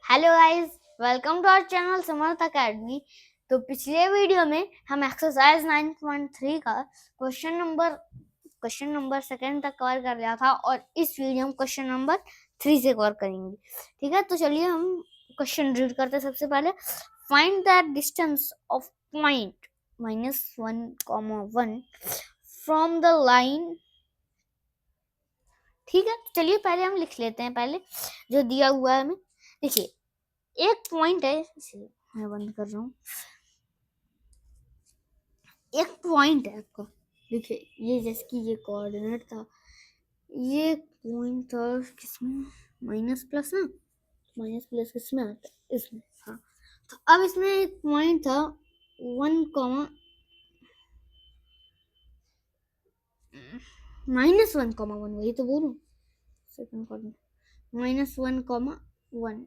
Hello guys, welcome to our channel Samarth academy. तो पिछले video में हम एक्सरसाइज 9.3 का क्वेश्चन नंबर सेकंड तक कवर कर लिया था और इस वीडियो में क्वेश्चन नंबर 3 से कवर करेंगे। ठीक है, तो चलिए हम क्वेश्चन रीड करते हैं। सबसे पहले find the distance of point -1, 1 from the line. ठीक है, तो चलिए पहले हम लिख लेते हैं। पहले जो दिया हुआ है हमें, देखिए एक पॉइंट है, इसे मैं बंद कर रहा हूँ। एक पॉइंट है आपका, देखिए ये जैसे कि ये कोऑर्डिनेट था, ये पॉइंट था किसमें, माइनस प्लस ना, माइनस प्लस किसमें आता है, इसमें। हाँ, तो अब इसमें एक पॉइंट था 1, -1, वही तो बोलूँ, सेकंड कोऑर्डिनेट -1,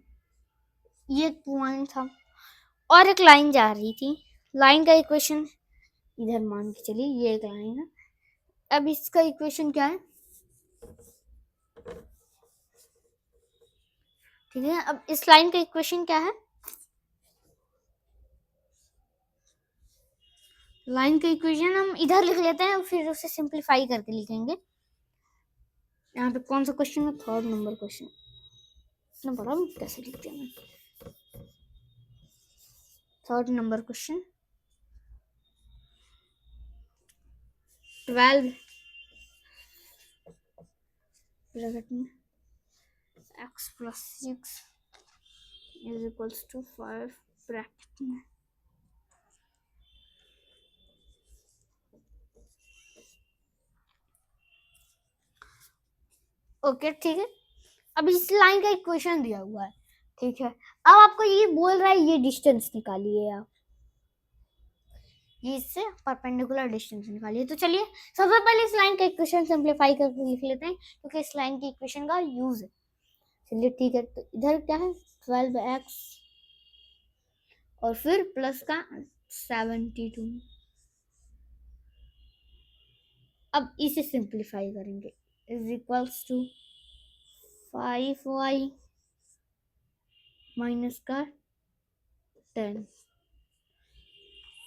ये पॉइंट था और एक लाइन जा रही थी। लाइन का इक्वेशन इधर मान के चलिए, ये एक लाइन है। अब इसका इक्वेशन क्या है, ठीक है। अब इस लाइन का इक्वेशन क्या है, लाइन का इक्वेशन हम इधर लिख लेते हैं, फिर उसे सिंपलीफाई करके लिखेंगे। यहाँ पे कौन सा क्वेश्चन है, थर्ड नंबर क्वेश्चन। इतना बड़ा कैसे लिखते हैं, थर्ड नंबर क्वेश्चन 12 ब्रैकेट में x + 6 = 5 ब्रैकेट में ओके। ठीक है, अब इस लाइन का इक्वेशन दिया हुआ है, ठीक है। अब आपको ये बोल रहा है ये डिस्टेंस निकालिए आप, ये इससे परपेंडिकुलर डिस्टेंस निकालिए। तो चलिए सबसे पहले इस लाइन का इक्वेशन सिंपलीफाई करके लिख लेते हैं, क्योंकि इस लाइन की इक्वेशन का यूज है। चलिए ठीक है, तो इधर क्या है 12x और फिर प्लस का 72। अब इसे सिंपलीफाई करेंगे, = 5y माइनस का 10,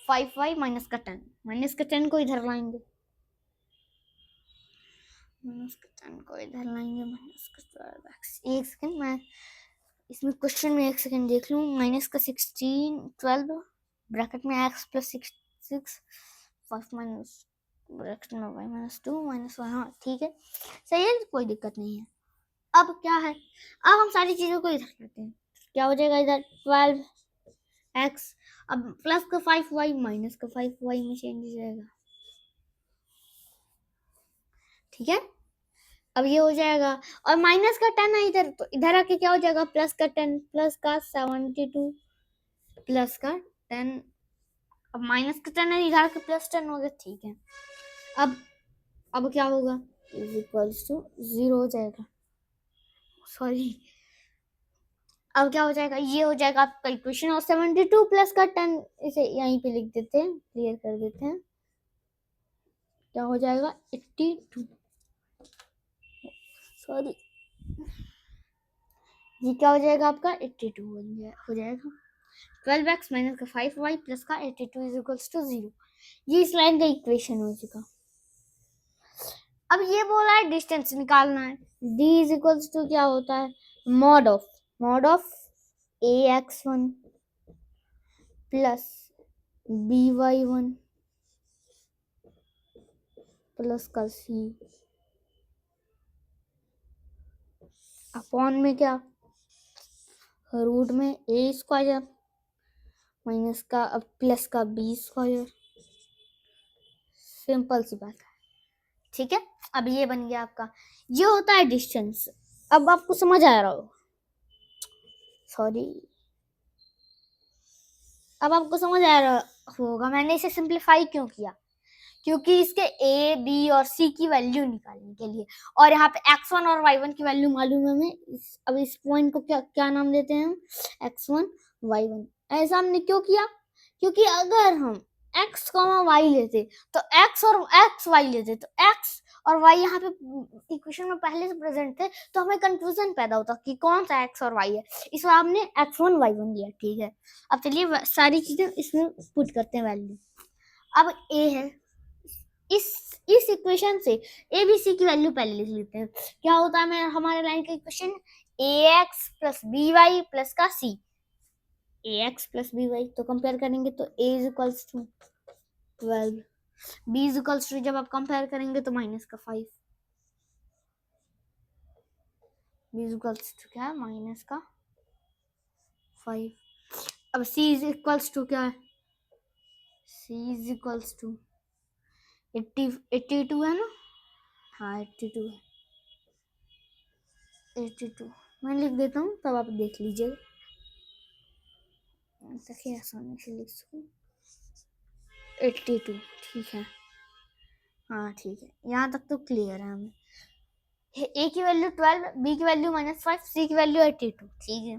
5y माइनस का 10, माइनस का 10 को इधर लाएंगे, माइनस का 10 को इधर लाएंगे, माइनस का 12x। एक सेकंड, मैं इसमें क्वेश्चन में एक सेकंड देख लूँ। माइनस का 16, 12 ब्रैकेट में x + 6, 5 माइनस ब्रैकेट में y - 2 -1। हाँ ठीक है, सही है, कोई दिक्कत नहीं है। अब क्या है, अब हम सारी चीजों को इधर करते हैं। क्या हो जाएगा, इधर 12x, अब प्लस का 5y माइनस का 5y में चेंज हो जाएगा, ठीक है। अब ये हो जाएगा और माइनस का 10 है इधर, तो इधर आके क्या हो जाएगा, प्लस का 10, प्लस का 72 प्लस का 10। अब माइनस का 10 है, इधर आके प्लस 10 हो गया, ठीक है। अब क्या होगा, =0 हो जाएगा, सॉरी। अब क्या हो जाएगा, ये हो जाएगा आपका इक्वेशन, और 72 प्लस का 10 इसे यहीं पे लिख देते हैं, क्लियर कर देते हैं। क्या हो जाएगा 82, सॉरी, ये क्या हो जाएगा आपका 82 हो जाएगा। 12x माइनस का 5y प्लस का 82 = 0। ये इस लाइन का इक्वेशन हो चुका। अब ये बोला है डिस्टेंस निकालना है, d = क्या होता है, mod of ax1 plus by1 plus का c अपॉन में क्या, रूट में a² माइनस का अब प्लस का b²। सिंपल सी बात है, ठीक है। अब ये बन गया आपका, ये होता है डिस्टेंस। अब आपको समझ आ रहा हो, सॉरी, अब आपको समझ आ रहा होगा मैंने इसे सिंपलीफाई क्यों किया, क्योंकि इसके a, b और c की वैल्यू निकालने के लिए, और यहाँ पे x1 और y1 की वैल्यू मालूम है हमें। अब इस पॉइंट को क्या नाम देते हैं हम, x1 y1। ऐसा हमने क्यों किया, क्योंकि अगर हम x, y लेते तो x और x y लेते तो x और y यहाँ पे इक्वेशन में पहले से प्रेजेंट थे, तो हमें कंफ्यूजन पैदा होता कि कौन सा x और y है, इसमें आपने x1 y1 लिया। ठीक है, अब चलिए सारी चीजें इसमें पुट करते हैं वैल्यू। अब a है, इस इक्वेशन से ए बी सी की वैल्यू पहले लिख लेते हैं। क्या होता है हमारे लाइन का equation ax plus B Y plus का c, ax plus B Y, तो कंपेयर करेंगे तो a is equals to 12, b is equals to, जब आप कंपेयर करेंगे तो माइनस का 5, b इज इक्वल्स टू क्या है, माइनस का 5। अब c इज इक्वल्स टू क्या है, c इज इक्वल्स टू 82 है ना, हाँ 82 है, 82 मैं लिख देता हूँ, तब आप देख लीजिएगा, देखिए आसानी से लिख सकूँ। 82 ठीक है, हाँ ठीक है, यहाँ तक तो क्लियर है हमें। ए की वैल्यू 12, बी की वैल्यू -5, सी की वैल्यू 82। ठीक है,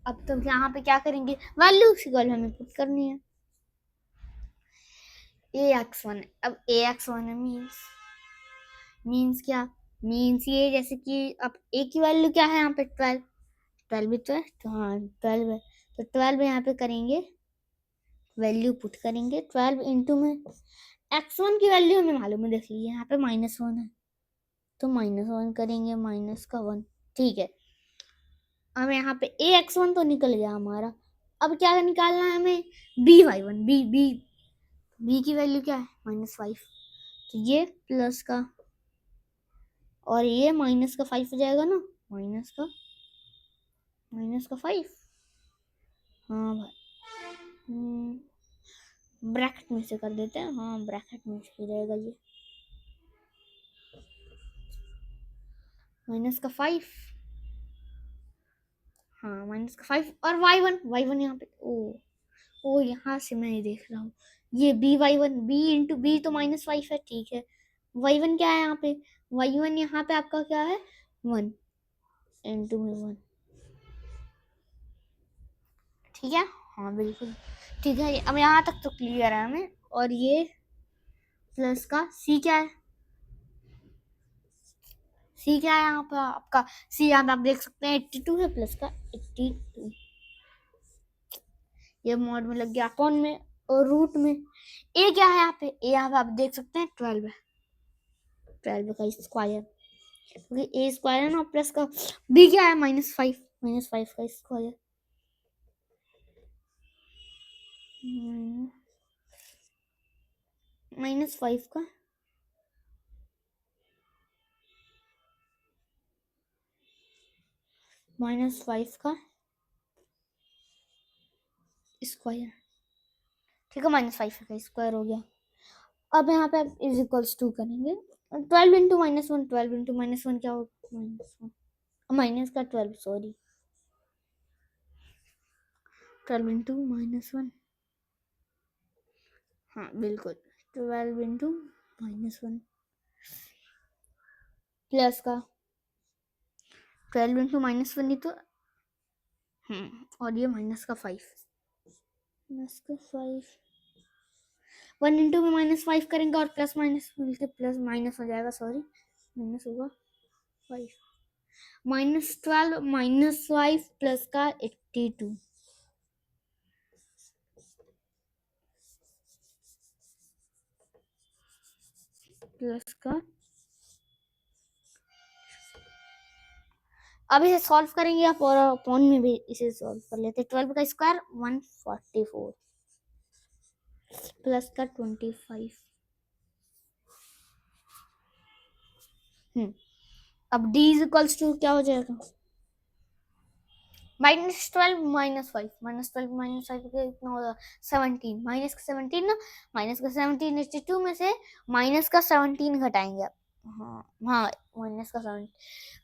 अब तो यहाँ पे क्या करेंगे, वैल्यू इक्वल हमें पुट करनी है। ax1 है, अब ax1 है मीन्स क्या, मीन्स ये जैसे कि अब a की वैल्यू क्या है यहाँ पे 12 भी तो है, तो हाँ 12 है, तो 12 यहाँ पे करेंगे, वैल्यू पुट करेंगे 12 इंटू में x1 की वैल्यू हमें मालूम है, देख लीजिए यहाँ पे -1 है, तो -1 करेंगे, माइनस का 1। ठीक है, अब यहाँ पे ax1 तो निकल गया हमारा। अब क्या निकालना है हमें, by1, b की वैल्यू क्या है -5, तो ये प्लस का और ये माइनस का 5 हो जाएगा ना, माइनस का 5, हाँ भाई ब्रैकेट में से कर देते हैं, हाँ ब्रैकेट में से हो जाएगा ये माइनस का 5, हाँ माइनस का 5 और y1 यहाँ पे, ओ यहाँ से मैं देख रहा हूँ, ये b इंटू बी तो -5 है। ठीक है, y1 क्या है यहाँ पे, y1 यहाँ पे आपका क्या है 1 इंटू में 1। ठीक है, हाँ बिल्कुल ठीक है, अब यहाँ तक तो क्लियर है हमें। और ये प्लस का c क्या है, c क्या है यहाँ पे आपका, c यहाँ पे आप देख सकते हैं 82 है, प्लस का 82, ये मॉड में लग गया अपॉन में और रूट में। a क्या है यहाँ पे, a यहाँ पे आप देख सकते हैं 12 है, 12 का स्क्वायर, क्योंकि a स्क्वायर है ना, प्लस का b क्या है -5 का स्क्वायर, -5 का स्क्वायर। ठीक है, -5 का स्क्वायर हो गया। अब यहाँ पे आप इज इक्वल्स 2 करेंगे, 12 इंटू -1, 12 इंटू -1 क्या होगा, -1, माइनस का 12, सॉरी 12 इंटू -1, हाँ बिल्कुल 12 इंटू -1 प्लस का 12 इंटू -1 ही तो, और ये माइनस का 5, 1 इंटू में -5 करेंगे और प्लस माइनस मिलके प्लस माइनस हो जाएगा, सॉरी माइनस होगा 5, -12 -5 प्लस का 82 प्लस का, अब इसे सॉल्व करेंगे आप और अपॉन में भी इसे सॉल्व कर लेते हैं। 12 का स्क्वायर 144 प्लस का 25, अब d इज इक्वल्स टू क्या हो जाएगा, -12 -5 कितना होगा 17, माइनस का 17 ना, माइनस का 17 82 में से माइनस का 17 घटाएंगे आप, हाँ माइनस का 17।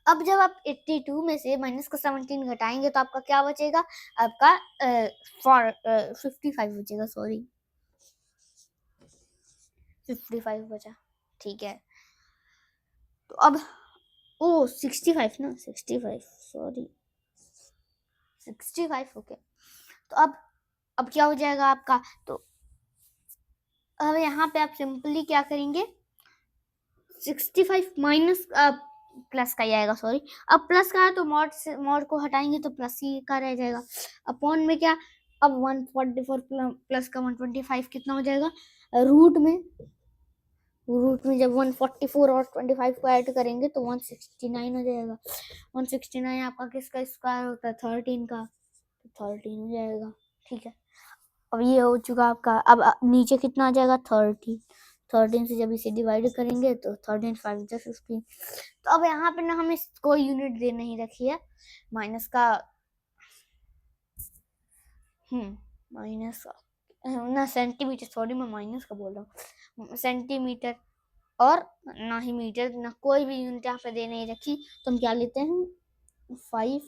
अब जब आप 82 में से माइनस का 17 घटाएंगे तो आपका क्या बचेगा, आपका 55 बचेगा, सॉरी 55 बचा। ठीक है, तो अब 65 ना, 65 सॉरी 65 ओके, तो अब क्या हो जाएगा आपका, तो अब यहाँ पे आप सिंपली क्या करेंगे, 65 माइनस प्लस का ही आएगा, सॉरी। अब प्लस का है तो मॉड से मॉड को हटाएंगे तो प्लस ही का रह जाएगा। अपॉन में क्या, अब 144 प्लस का 125 कितना हो जाएगा, रूट में जब 144 और 25 को ऐड करेंगे तो 169 हो जाएगा। 169 आपका किसका स्क्वायर होता है, 13 का, तो 13 हो जाएगा। ठीक है, अब ये हो चुका आपका। अब नीचे कितना आ जाएगा, 13 से जब इसे डिवाइड करेंगे तो 13 5 15। तो अब यहाँ पे ना हमें कोई यूनिट दे नहीं रखी है माइनस का, माइनस का ना सेंटीमीटर, सॉरी मैं माइनस का बोल रहा हूँ, सेंटीमीटर और ना ही मीटर, ना कोई भी यूनिट यहाँ पे दे नहीं रखी। तो हम क्या लेते हैं, 5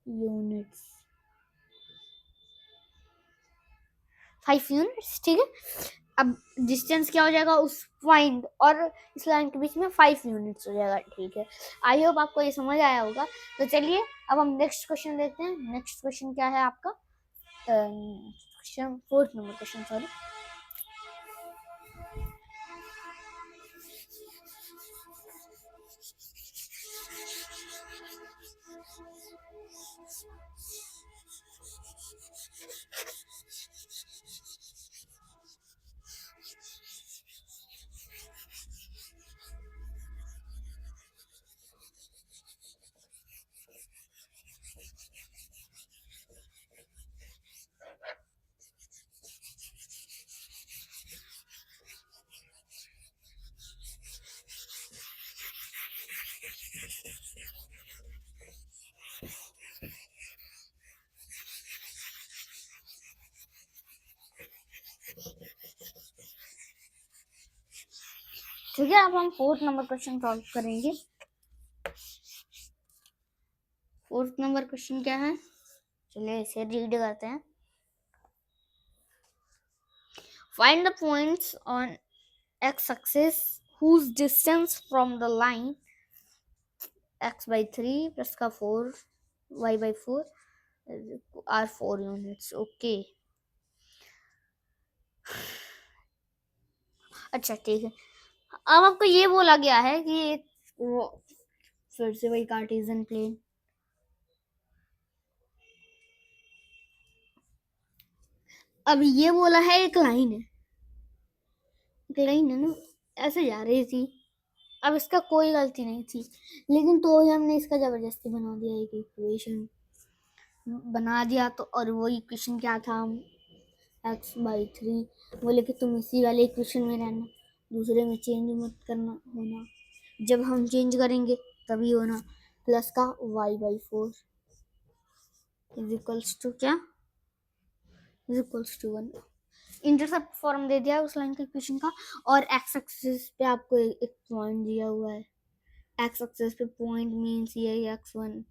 यूनिट्स, 5 यूनिट्स। ठीक है, अब डिस्टेंस क्या हो जाएगा उस पॉइंट और इस लाइन के बीच में, 5 यूनिट्स हो जाएगा। ठीक है, आई होप आपको ये समझ आया होगा। तो चलिए अब हम नेक्स्ट क्वेश्चन देखते हैं। नेक्स्ट क्वेश्चन क्या है आपका, question 4th number question, sorry. ठीक है, अब हम 4th नंबर क्वेश्चन सॉल्व करेंगे। 4th नंबर क्वेश्चन क्या है, चलिए इसे रीड करते हैं। Find the points on x axis whose distance from the line x by 3 plus का 4 y by 4 are 4 units। Okay, अच्छा ठीक है। अब आपको ये बोला गया है कि वो फिर से वही कार्टेशियन प्लेन, अब ये बोला है एक लाइन है, ना, ऐसे जा रही थी। अब इसका कोई गलती नहीं थी, लेकिन तो हमने इसका जबरदस्ती बना दिया एक इक्वेशन बना दिया। तो और वो इक्वेशन क्या था, x/3 बोले कि तुम इसी वाले इक्वेशन में रहना, दूसरे में चेंज मत करना होना, जब हम चेंज करेंगे तभी होना। प्लस का y/4 इज इक्वल्स टू क्या, is equals to 1। Intercept form दे दिया उस लाइन के इक्वेशन का, और एक्स एक्सिस पे आपको एक पॉइंट दिया हुआ है। एक्स एक्सिस पे पॉइंट मीन्स ये x1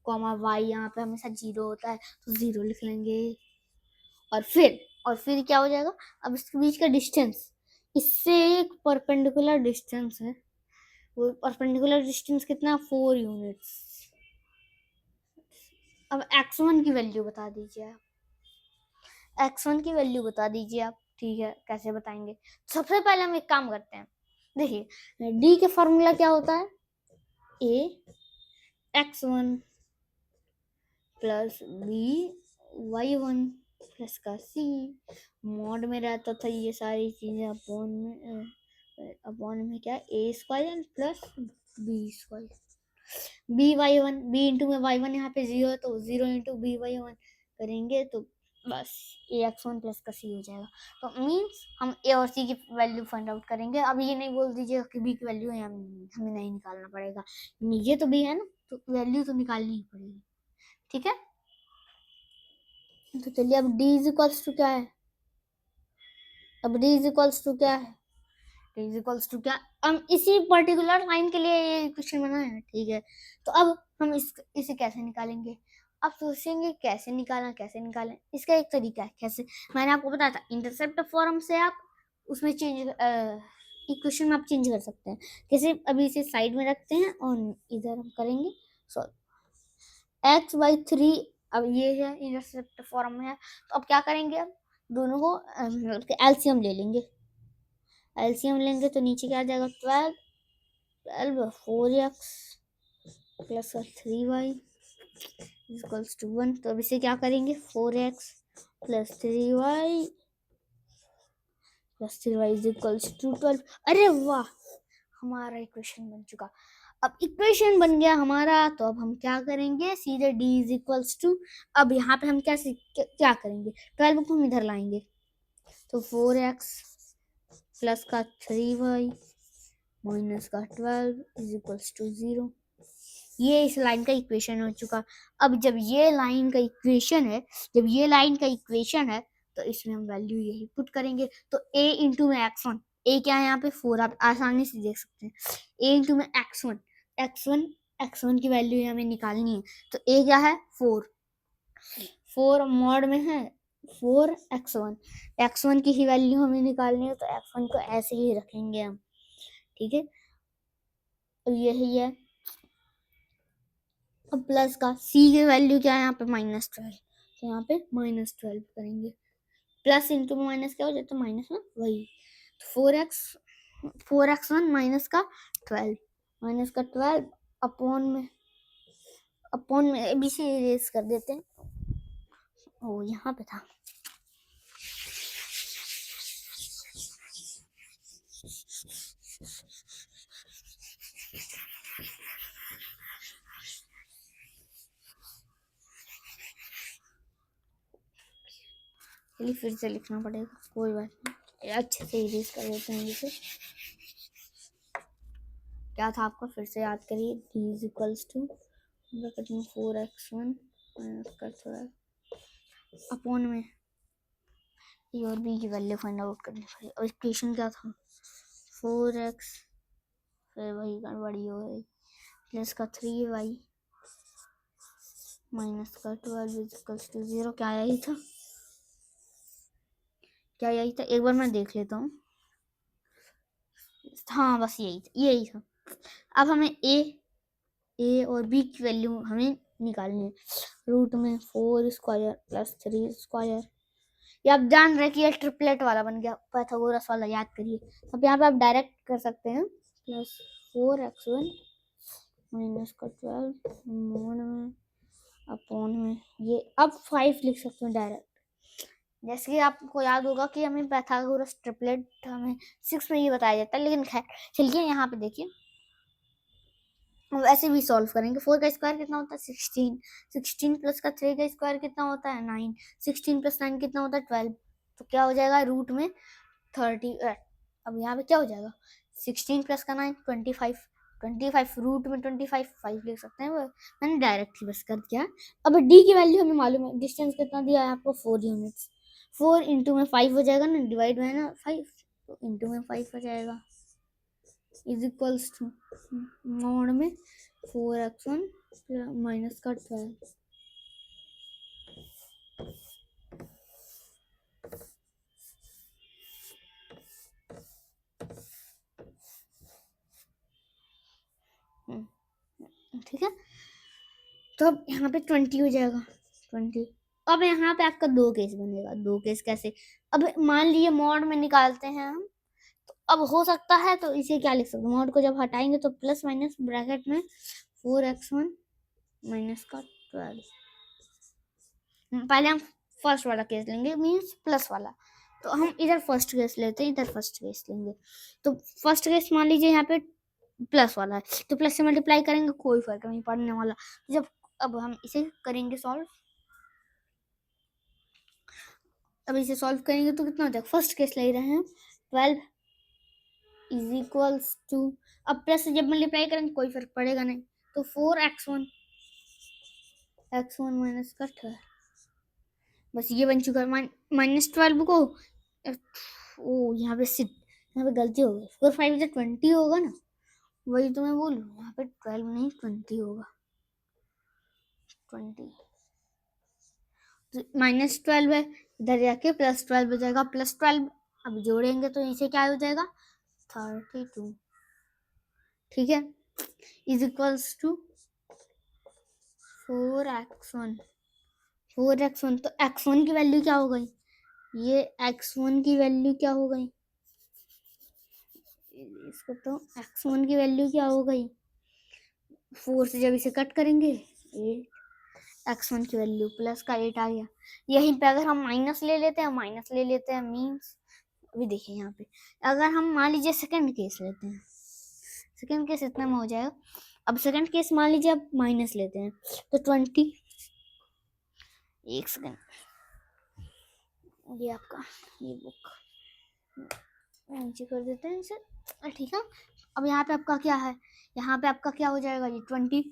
कॉमा y, यहाँ पे हमेशा 0 होता है तो 0 लिख लेंगे। और फिर क्या हो जाएगा, अब इसके बीच का डिस्टेंस, इससे एक परपेंडिकुलर डिस्टेंस है, वो परपेंडिकुलर डिस्टेंस कितना, 4 यूनिट्स। अब x1 की वैल्यू बता दीजिए आप, x1 की वैल्यू बता दीजिए आप। ठीक है, कैसे बताएंगे, सबसे पहले हम एक काम करते हैं। देखिए d के फॉर्मूला क्या होता है, a x1 plus b y1 plus का c, मॉड में रहता था ये सारी चीजें, अपॉन में क्या, a square plus b square, by1 b into में y1 यहाँ पे 0 है तो 0 इंटू by1 करेंगे तो बस ax1 प्लस का c हो जाएगा। तो मीन्स हम a और c की वैल्यू फाइंड आउट करेंगे। अब ये नहीं बोल दीजिएगा कि b की वैल्यू है, हमें नहीं निकालना पड़ेगा, ये तो b है ना, तो वैल्यू तो निकालनी ही पड़ेगी। ठीक है, तो चलिए अब d इज इक्वल्स टू क्या है, अब d इज इक्वल्स टू क्या है, d इज इक्वल्स टू क्या, हम इसी पर्टिकुलर लाइन के लिए ये क्वेश्चन बनाए हैं। ठीक है, तो अब हम इसे कैसे निकालेंगे, आप सोचेंगे कैसे निकालें। इसका एक तरीका है कैसे, मैंने आपको बताया था, इंटरसेप्ट फॉर्म से आप उसमें चेंज, इक्वेशन में आप चेंज कर सकते हैं। कैसे, अभी इसे साइड में रखते हैं और इधर हम करेंगे सॉल्व। x/3 अब ये है इंटरसेप्ट फॉर्म में है, तो अब क्या करेंगे, अब दोनों को एलसीएम ले लेंगे। एलसीएम लेंगे तो नीचे क्या आ जाएगा 12 4x plus 3y equals to 1। तो अब इसे क्या करेंगे 4x plus 3y plus 3y is equals to 12। अरे वाह, हमारा इक्वेशन बन चुका। अब इक्वेशन बन गया हमारा, तो अब हम क्या करेंगे सीधे d इज इक्वल्स टू, अब यहाँ पे हम क्या करेंगे 12 को हम इधर लाएंगे, तो 4x प्लस का 3y माइनस का 12 इज इक्वल्स टू 0। ये इस लाइन का इक्वेशन हो चुका। अब जब ये लाइन का इक्वेशन है तो इसमें हम वैल्यू यही पुट करेंगे। तो a इंटू में x1, a क्या है यहाँ पे 4, आप आसानी से देख सकते हैं। a इंटू में x1 की वैल्यू हमें निकालनी है, तो a क्या है 4 मॉड में है 4x1 की ही वैल्यू हमें निकालनी है, तो x1 को ऐसे ही रखेंगे हम, ठीक है। अब यही है, अब प्लस का c की वैल्यू क्या है यहाँ पे -12, तो यहाँ पे -12 करेंगे। प्लस इंटू माइनस क्या हो जाता है माइनस में वही, तो 4x1 माइनस का 12 अपॉन में ए बी सी इरेज कर देते हैं। ओ यहाँ पे था, चलिए फिर से लिखना पड़ेगा, कोई बात नहीं, अच्छे से इरेज कर देते हैं इसे। क्या था आपका, फिर से याद करिए, d is equals to 4x1 minus का 12 अपॉन में ए और बी की वैल्यू फाइंड आउट करनी पड़ेगी। और इक्वेशन क्या था 4x फिर वही गड़बड़ी हो गई प्लस का 3y माइनस का 12 इज इक्वल्स टू 0। क्या यही था, एक बार मैं देख लेता हूँ। हाँ बस यही था। अब हमें ए और बी की वैल्यू हमें निकालनी है। रूट में 4 स्क्वायर प्लस 3 स्क्वायर, ये आप जान रहे कि ये ट्रिपलेट वाला बन गया, पाइथागोरस वाला, याद करिए। अब यहाँ पे आप डायरेक्ट कर सकते हैं, प्लस 4x1 माइनस का 12 मोड में अपॉन में ये, अब 5 लिख सकते हैं डायरेक्ट। जैसे कि आपको याद होगा कि हमें पाइथागोरस ट्रिपलेट हमें 6 में ही बताया जाता है, लेकिन खैर चलिए यहाँ पे देखिए, वैसे भी सॉल्व करेंगे। 4 का स्क्वायर कितना होता है 16 प्लस का 3 का स्क्वायर कितना होता है 9, 16 प्लस 9 कितना होता है 12, तो क्या हो जाएगा रूट में 38। अब यहाँ पे क्या हो जाएगा 16 प्लस का 9 25 रूट में 25 5 लिख सकते हैं, मैंने डायरेक्ट ही बस कर दिया। अब डी की वैल्यू हमें मालूम है, डिस्टेंस कितना दिया है आपको 4 यूनिट्स, 4 इंटू में 5 हो जाएगा ना, डिवाइड में है ना 5, तो इंटू में 5 हो जाएगा इज इक्वल्स टू मोड में 4x1 माइनस का 12। ठीक है, तो अब यहाँ पे 20 हो जाएगा 20। अब यहाँ पे आपका 2 केस बनेगा। 2 केस कैसे, अब मान लीजिए मॉड में निकालते हैं हम, तो अब हो सकता है, तो इसे क्या लिख सकते हैं, मॉड को जब हटाएंगे तो प्लस माइनस ब्रैकेट में 4x1 माइनस का 12। पहले हम फर्स्ट वाला केस लेंगे, मीन्स प्लस वाला, तो हम इधर फर्स्ट केस लेते हैं, इधर फर्स्ट केस लेंगे। तो फर्स्ट केस मान लीजिए यहाँ पे प्लस वाला है, तो प्लस से मल्टीप्लाई करेंगे, कोई फर्क नहीं पड़ने वाला। जब अब हम इसे करेंगे सॉल्व, अब इसे सॉल्व करेंगे तो कितना हो जाएगा, फर्स्ट केस ले रहे हैं 12 इज इक्वल्स टू, अब प्लस से जब मल्टीप्लाई करेंगे कोई फर्क पड़ेगा नहीं, तो 4x1 माइनस का 12, बस ये बन चुका है। -12 को ओ यहाँ पे गलती हो गई, 4 5 से 20 होगा ना, वही तो मैं बोलूँ, यहाँ पे 12 नहीं 20 होगा, 20 -12 है, इधर जाके +12 हो जाएगा, +12 अब जोड़ेंगे तो नीचे क्या हो जाएगा 32, ठीक है, इज इक्वल्स टू 4x1 तो x1 की वैल्यू क्या हो गई, ये x1 की वैल्यू क्या हो गई इसको तो x1 की वैल्यू क्या हो गई, 4 से जब इसे कट करेंगे 8, x1 की वैल्यू प्लस का 8 आ गया। यहीं पे अगर हम माइनस ले लेते हैं मीन्स अभी देखिए यहाँ पे अगर हम मान लीजिए सेकंड केस लेते हैं, सेकंड केस इतना में हो जाएगा। अब सेकंड केस मान लीजिए अब माइनस लेते हैं तो 20, एक सेकंड, ये आपका ये बुक नीचे कर देते हैं इसे, ठीक है। अब यहाँ पे आपका क्या है, यहाँ पे आपका क्या हो जाएगा ये 20।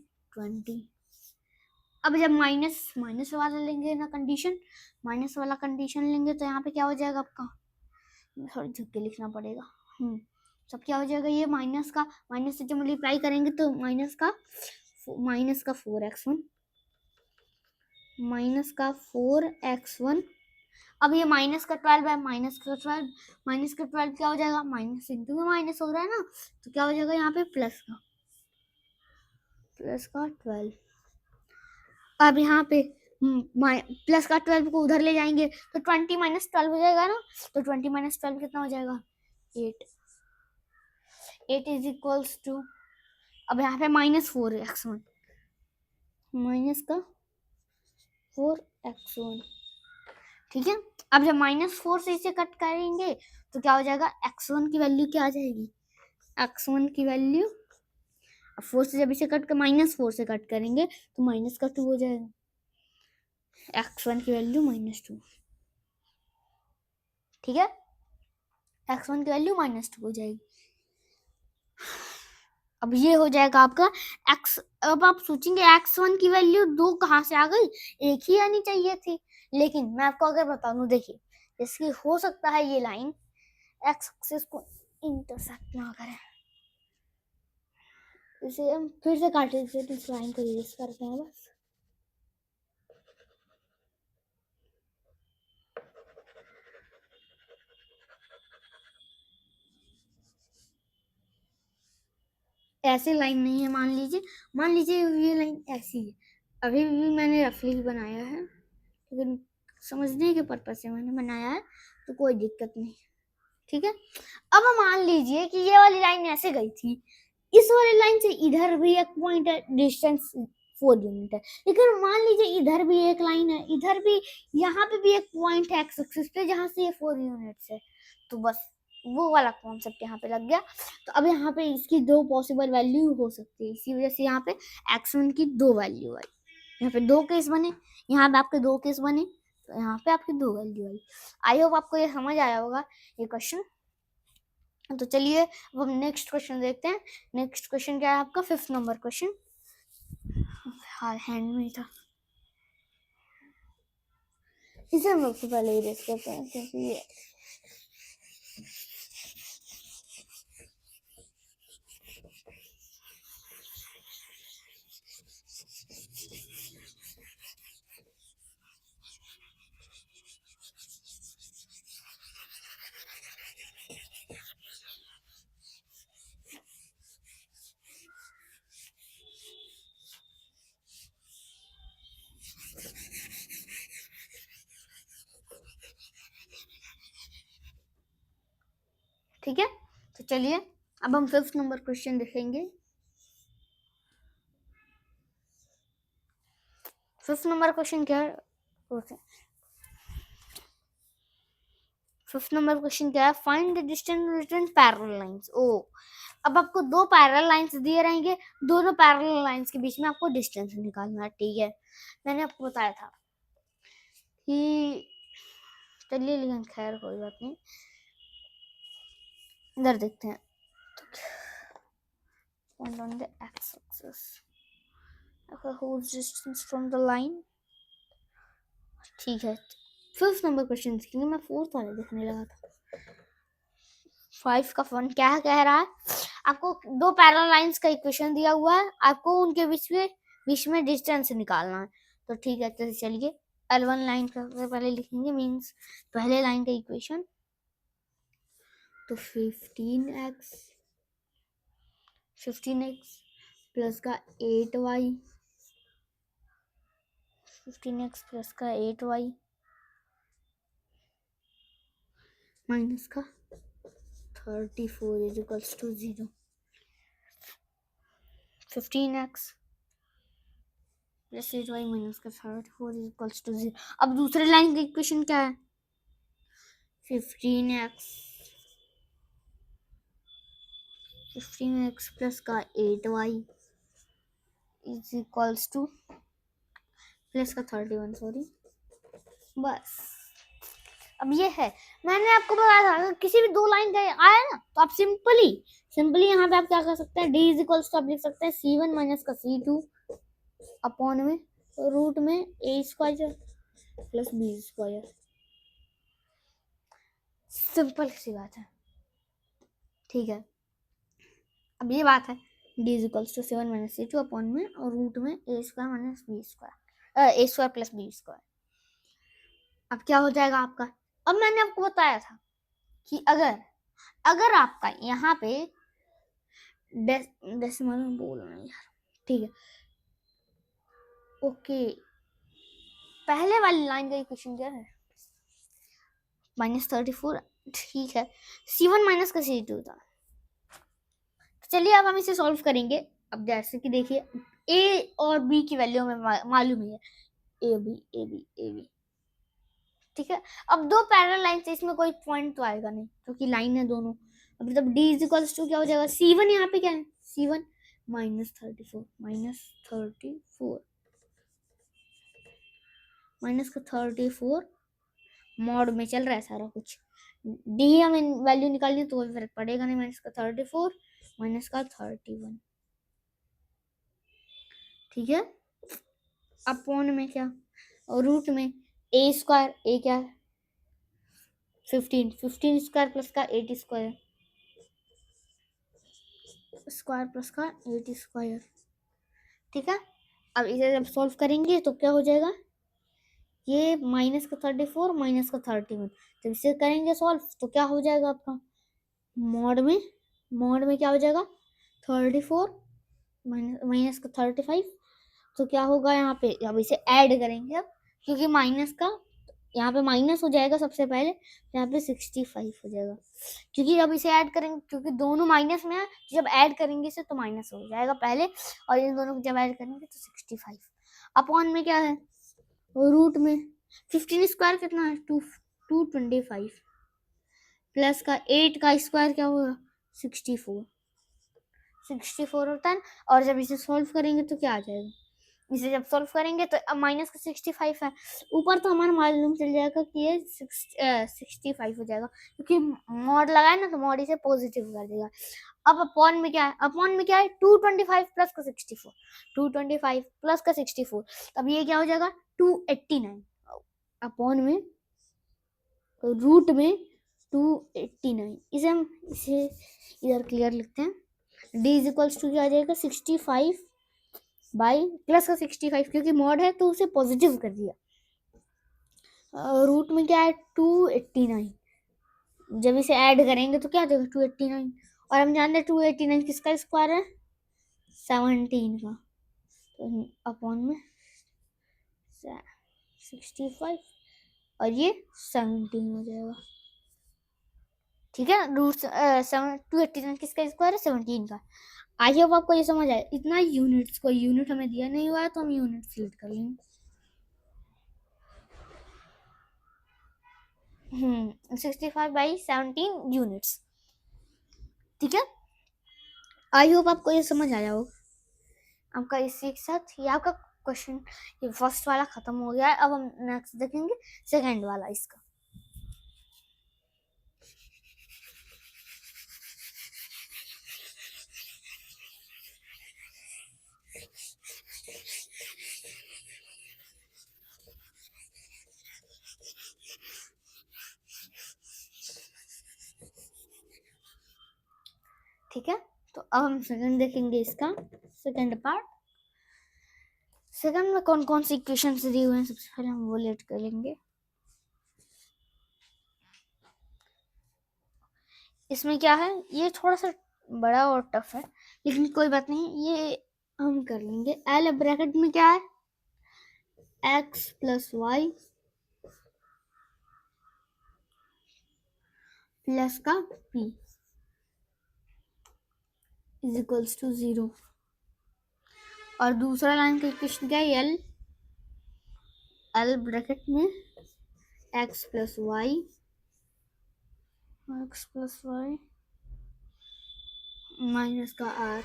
अब जब माइनस वाला लेंगे ना कंडीशन, माइनस वाला कंडीशन लेंगे तो यहाँ पे क्या हो जाएगा आपका, थोड़ी झुक के लिखना पड़ेगा। सब क्या हो जाएगा, ये माइनस से जब मल्टीप्लाई करेंगे तो माइनस का 4x1 अब ये माइनस का 12 है, माइनस का 12 क्या हो जाएगा, माइनस इंटू में माइनस हो रहा है ना, तो क्या हो जाएगा यहाँ पे प्लस का 12। अब यहाँ पे प्लस का 12 को उधर ले जाएंगे तो 20 माइनस 12 हो जाएगा ना, तो 20 माइनस 12 कितना हो जाएगा 8 इज इक्वल्स टू, अब यहाँ पे -4x1 माइनस का 4x1, ठीक है। अब जब -4 से इसे कट करेंगे तो क्या हो जाएगा, x1 की वैल्यू क्या आ जाएगी, x1 की वैल्यू 4 से जब इसे कट कर -4 से कट करेंगे तो माइनस का 2 हो जाएगा, x1 की वैल्यू -2, ठीक है। x1 की वैल्यू -2 हो जाएगी। अब ये हो जाएगा आपका x। अब आप सोचेंगे x1 की वैल्यू 2 कहाँ से आ गई, एक ही आनी चाहिए थी, लेकिन मैं आपको अगर बता दूं, देखिए जैसे हो सकता है ये लाइन x एक्सिस को इंटरसेक्ट ना करे, इसे हम फिर से काटे से इस लाइन को यूज करते हैं बस। ऐसी लाइन नहीं है, मान लीजिए ये लाइन ऐसी है, अभी भी मैंने रफली बनाया है, लेकिन समझने के पर्पज से मैंने बनाया है, तो कोई दिक्कत नहीं, ठीक है। अब मान लीजिए कि ये वाली लाइन ऐसे गई थी, इस वाली लाइन से इधर भी एक पॉइंट है, डिस्टेंस 4 यूनिट है, लेकिन मान लीजिए इधर भी एक लाइन है, इधर भी, यहाँ पे भी एक पॉइंट है एक्स एक्सिस पे जहाँ से ये 4 यूनिट्स है, तो बस वो वाला कॉन्सेप्ट यहाँ पे लग गया। तो अब यहाँ पे इसकी 2 पॉसिबल वैल्यू हो सकती है, इसी वजह से यहाँ पे x1 की 2 वैल्यू आई, यहाँ पे 2 केस बने, यहाँ पे आपके 2 केस बने, तो यहाँ पे आपकी 2 वैल्यू आई। आई होप आपको ये समझ आया होगा ये क्वेश्चन। तो चलिए अब हम नेक्स्ट क्वेश्चन देखते हैं। नेक्स्ट क्वेश्चन क्या है आपका, 5th नंबर क्वेश्चन, हाँ हैंड में था, इसे हम सबसे पहले इरेज करते हैं क्योंकि ये ठीक है। तो चलिए अब हम 5th नंबर क्वेश्चन देखेंगे। 5th नंबर क्वेश्चन क्या है, 5th नंबर क्वेश्चन क्या है, find the distance between parallel lines. ओ, अब आपको 2 पैरेलल लाइंस दिए रहेंगे, दोनों पैरेलल लाइंस के बीच में आपको डिस्टेंस निकालना है, ठीक है। मैंने आपको बताया था कि चलिए, लेकिन खैर कोई बात नहीं, इधर देखते हैं, point on the x-axis, whose distance from the line, ठीक है। 5th नंबर क्वेश्चन देखेंगे, मैं 4th वाला देखने लगा था। 5 का फन क्या कह रहा है, आपको 2 पैरेलल लाइंस का इक्वेशन दिया हुआ है, आपको उनके बीच में डिस्टेंस निकालना है, तो ठीक है। तो चलिए L1 लाइन का पहले लिखेंगे, मींस पहले लाइन का इक्वेशन, तो 15x प्लस का 8y, 15x प्लस का 8y माइनस का 34 is equals to 0। 15x plus 8y minus का 34 इज इक्वल्स टू 0। अब दूसरे लाइन का इक्वेशन क्या है? 15x प्लस का 8y is equals two plus का 31, सॉरी। बस अब ये है, मैंने आपको बताया था अगर किसी भी दो लाइन का आया ना तो आप सिंपली यहाँ पे आप क्या कर सकते हैं, d इज इक्वल्स टू आप लिख सकते हैं c1 माइनस का c2 अपॉन में रूट में a square plus b square. Simple सी बात है, ठीक है। अब ये बात है d is equals to 7 minus c2 upon में और रूट में a square minus b square, a square plus b square. अब क्या हो जाएगा आपका? अब मैंने आपको बताया था कि अगर आपका यहाँ पे डेसिमल बोल रहा है यार, ठीक है, ओके। पहले वाली लाइन का इक्वेशन क्या है? -34, ठीक है। c1 माइनस का c2 था। चलिए अब हम इसे सॉल्व करेंगे। अब जैसे कि देखिए a और b की वैल्यू हमें मालूम ही है, ए बी, ठीक है। अब दो पैरेलल लाइन से इसमें कोई पॉइंट तो आएगा नहीं क्योंकि लाइन है दोनों। अब मतलब d इज इक्वल्स टू क्या हो जाएगा? c1 यहाँ पे क्या है? c1 -34 माइनस का 34 मॉड में चल रहा है सारा कुछ। d हमें वैल्यू निकालनी तो कोई फर्क पड़ेगा नहीं। माइनस का 34 माइनस का 31, ठीक है। अपॉन में क्या और रूट में a स्क्वायर, a क्या है? 15 स्क्वायर प्लस का 8 स्क्वायर प्लस का 8 स्क्वायर, ठीक है। अब इसे जब सॉल्व करेंगे तो क्या हो जाएगा? ये माइनस का 34 माइनस का 31, जब इसे करेंगे सॉल्व तो क्या हो जाएगा आपका? मॉड में क्या हो जाएगा? 34 माइनस का 35, तो क्या होगा यहाँ पे? अब इसे ऐड करेंगे अब, क्योंकि माइनस का यहाँ पे माइनस हो जाएगा सबसे पहले, यहाँ पे 65 हो जाएगा। क्योंकि अब इसे ऐड करेंगे, क्योंकि दोनों माइनस में है, जब ऐड करेंगे इसे तो माइनस हो जाएगा पहले, और इन दोनों को जब ऐड करेंगे तो 65। अपॉन में क्या है? रूट में 15 स्क्वायर कितना है? 225 प्लस का 8 का स्क्वायर क्या होगा? 64 होता है। और जब इसे सॉल्व करेंगे तो क्या आ जाएगा? इसे जब सॉल्व करेंगे तो अब माइनस का 65 है ऊपर, तो हमारा मालूम चल जाएगा कि ये 65 हो जाएगा, क्योंकि मॉड लगाए ना तो मॉड इसे पॉजिटिव कर देगा। अब अपॉन में क्या है? 225 प्लस का 64, 225 प्लस का 64, तब ये क्या हो जाएगा? 289 अपॉन में रूट में 289। इसे इधर क्लियर लिखते हैं। d इज इक्वल्स टू क्या आ जाएगा? 65 बाई प्लस का 65, क्योंकि मॉड है तो उसे पॉजिटिव कर दिया। रूट में क्या है? 289, जब इसे ऐड करेंगे तो क्या आ जाएगा? 289, और हम जानते हैं 289 किसका स्क्वायर है? 17 का, तो अपॉन में 65 और ये 17 हो जाएगा, ठीक है। रूट 289 किसका स्क्वायर है? 17 का। आई होप आपको ये समझ आया। इतना यूनिट्स, कोई यूनिट हमें दिया नहीं हुआ है तो हम यूनिट सिलेक्ट कर लेंगे। 65/17 यूनिट्स, ठीक है। आई होप आपको ये समझ आया हो। आपका इसी के साथ ये आपका क्वेश्चन, ये फर्स्ट वाला खत्म हो गया है। अब हम नेक्स्ट देखेंगे सेकंड वाला इसका। ठीक है, तो अब हम सेकंड देखेंगे इसका, सेकंड पार्ट। सेकंड में कौन कौन सी इक्वेशंस दी हुए हैं सबसे पहले हम वो लेट कर लेंगे। इसमें क्या है, ये थोड़ा सा बड़ा और टफ है, लेकिन कोई बात नहीं, ये हम कर लेंगे। एल ब्रैकेट में क्या है? x प्लस वाई प्लस का p, इज इक्वल्स टू 0। और दूसरा लाइन का इक्वेशन क्या है, एल ब्रैकेट में एक्स प्लस वाई माइनस का आर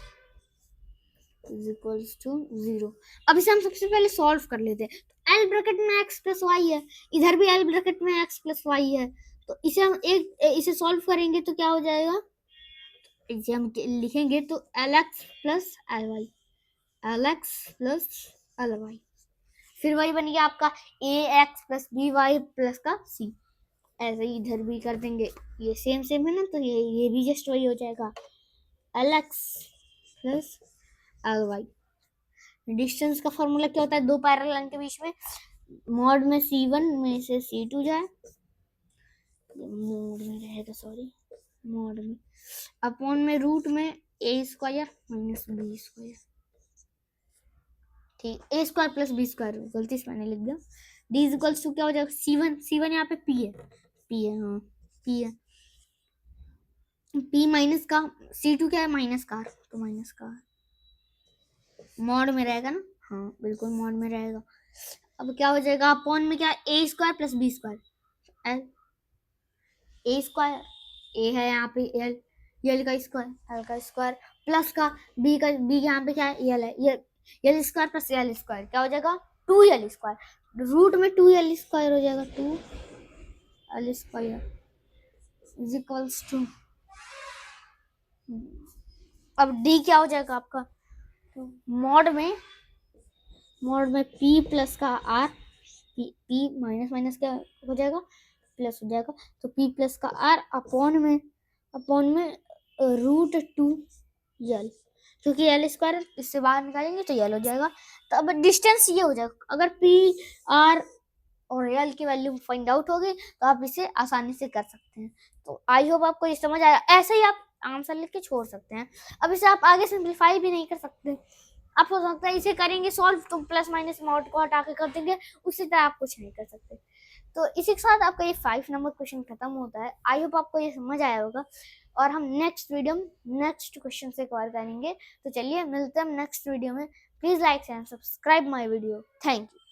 इज इक्वल्स टू 0। अब इसे हम सबसे पहले सॉल्व कर लेते हैं। तो एल ब्रैकेट में एक्स प्लस वाई है, इधर भी एल ब्रैकेट में एक्स प्लस वाई है, तो इसे हम इसे सॉल्व करेंगे तो क्या हो जाएगा, इसे हम लिखेंगे तो L X plus L Y, L X plus L Y, फिर वही बन गया आपका A X plus B Y plus का सी। ऐसे ही इधर भी कर देंगे, ये सेम सेम है ना, तो ये भी जस्ट वही हो जाएगा, L X plus L Y. Distance का फॉर्मूला क्या होता है, दो पैरेलल लाइन के बीच में मॉड में C1 में से C2 जाए, मॉड में रहेगा, सॉरी मॉड में, अपॉन में रूट में ए स्क्वायर माइनस बी स्क्वायर, ठीक, ए स्क्वायर प्लस बी स्क्वायर, गलती से मैंने लिख दिया। डी इज इक्वल्स टू क्या हो जाएगा, C1 यहाँ पे P है, हाँ P है, P माइनस का C2 क्या है, माइनस का, तो माइनस का मॉड में रहेगा ना, हाँ बिल्कुल मॉड में रहेगा। अब क्या हो जाएगा, अपॉन में क्या, A square plus B square, L A square, A है यहाँ पे एल, एल का स्क्वायर, एल का स्क्वायर प्लस का बी यहाँ पे क्या है, एल है, L square plus L square क्या हो जाएगा, 2l स्क्वायर, रूट में 2l स्क्वायर हो जाएगा, 2l square is equals to, अब डी क्या हो जाएगा आपका, तो मॉड में p प्लस का r, p माइनस माइनस क्या हो जाएगा, प्लस हो जाएगा, तो p प्लस का r अपॉन में रूट 2l, क्योंकि l स्क्वायर इससे बाहर निकालेंगे तो l हो जाएगा। तो अब डिस्टेंस ये हो जाएगा, अगर p r और l की वैल्यू फाइंड आउट होगी तो आप इसे आसानी से कर सकते हैं। तो आई होप आपको ये समझ आया, ऐसे ही आप आंसर लिख के छोड़ सकते हैं। अब इसे आप आगे सिंप्लीफाई भी नहीं कर सकते, आप हो सकता है इसे करेंगे सॉल्व तो प्लस माइनस मॉड को हटा के कर देंगे, उसी तरह आप कुछ नहीं कर सकते। तो इसी के साथ आपका ये 5 नंबर क्वेश्चन खत्म होता है। आई होप आपको ये समझ आया होगा, और हम नेक्स्ट वीडियो में नेक्स्ट क्वेश्चन से कवर करेंगे। तो चलिए मिलते हैं नेक्स्ट वीडियो में। Please like and subscribe my video. Thank you.